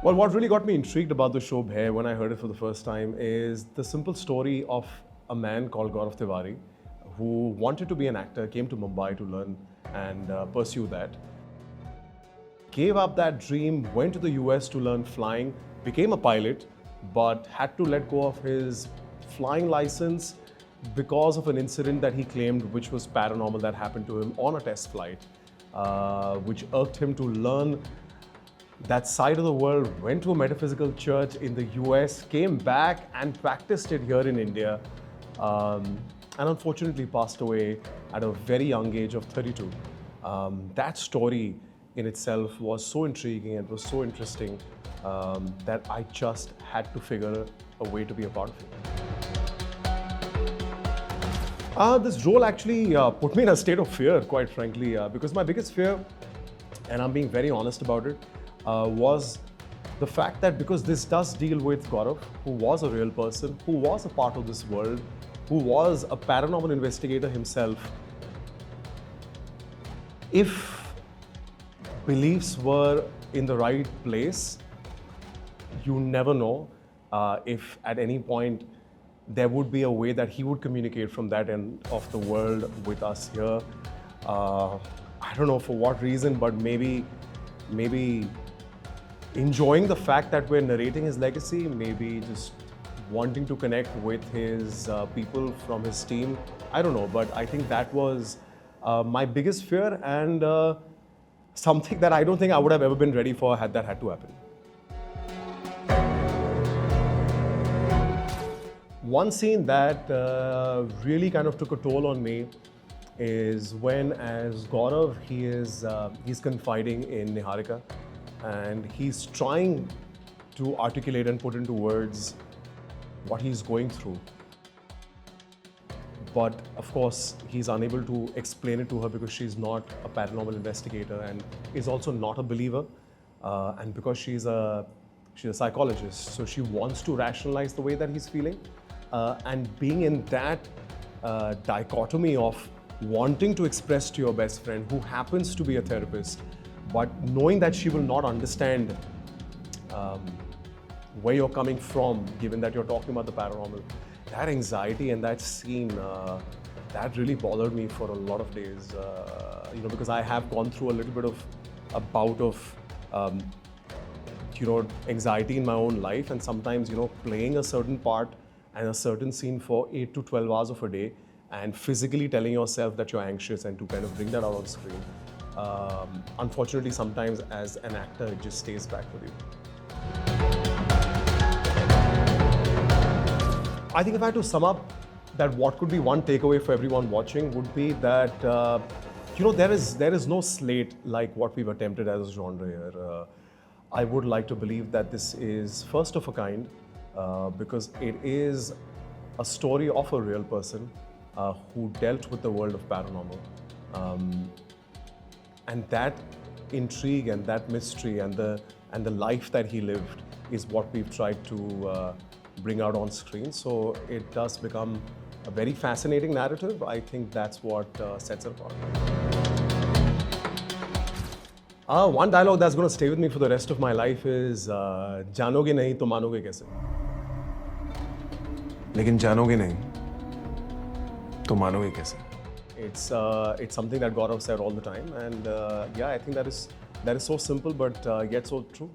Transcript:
Well, what really got me intrigued about the show Bhay when I heard it for the first time is the simple story of a man called Gaurav Tiwari who wanted to be an actor, came to Mumbai to learn and pursue that. Gave up that dream, went to the US to learn flying, became a pilot, but had to let go of his flying license because of an incident that he claimed which was paranormal that happened to him on a test flight, which irked him to learn that side of the world, went to a metaphysical church in the US, came back and practiced it here in India, and unfortunately passed away at a very young age of 32. That story in itself was so intriguing and was so interesting that I just had to figure a way to be a part of it. This role actually put me in a state of fear, quite frankly, because my biggest fear, and I'm being very honest about it, was the fact that because this does deal with Gaurav, who was a real person, who was a part of this world, who was a paranormal investigator himself, if beliefs were in the right place, you never know if at any point there would be a way that he would communicate from that end of the world with us here. I don't know for what reason, but maybe enjoying the fact that we're narrating his legacy, maybe just wanting to connect with his people from his team. I don't know, but I think that was my biggest fear and something that I don't think I would have ever been ready for had that had to happen. One scene that really kind of took a toll on me is when, as Gaurav, he's confiding in Niharika, and he's trying to articulate and put into words what he's going through. But of course, he's unable to explain it to her because she's not a paranormal investigator and is also not a believer. And because she's a psychologist, so she wants to rationalize the way that he's feeling. And being in that dichotomy of wanting to express to your best friend, who happens to be a therapist, but knowing that she will not understand where you're coming from, given that you're talking about the paranormal, that anxiety and that scene, that really bothered me for a lot of days. Because I have gone through a little bit of a bout of, anxiety in my own life, and sometimes, playing a certain part and a certain scene for 8 to 12 hours of a day, and physically telling yourself that you're anxious and to kind of bring that out on screen. Unfortunately, sometimes as an actor, it just stays back with you. I think if I had to sum up that what could be one takeaway for everyone watching would be that, there is no slate like what we've attempted as a genre here. I would like to believe that this is first of a kind because it is a story of a real person who dealt with the world of paranormal. And that intrigue and that mystery and the life that he lived is what we've tried to bring out on screen. So it does become a very fascinating narrative. I think that's what sets it apart. One dialogue that's going to stay with me for the rest of my life is "Janoge nahi to manoge kaise." लेकिन जानोगे नहीं तो मानोगे कैसे? It's something that Gaurav said all the time, and I think that is so simple but yet so true.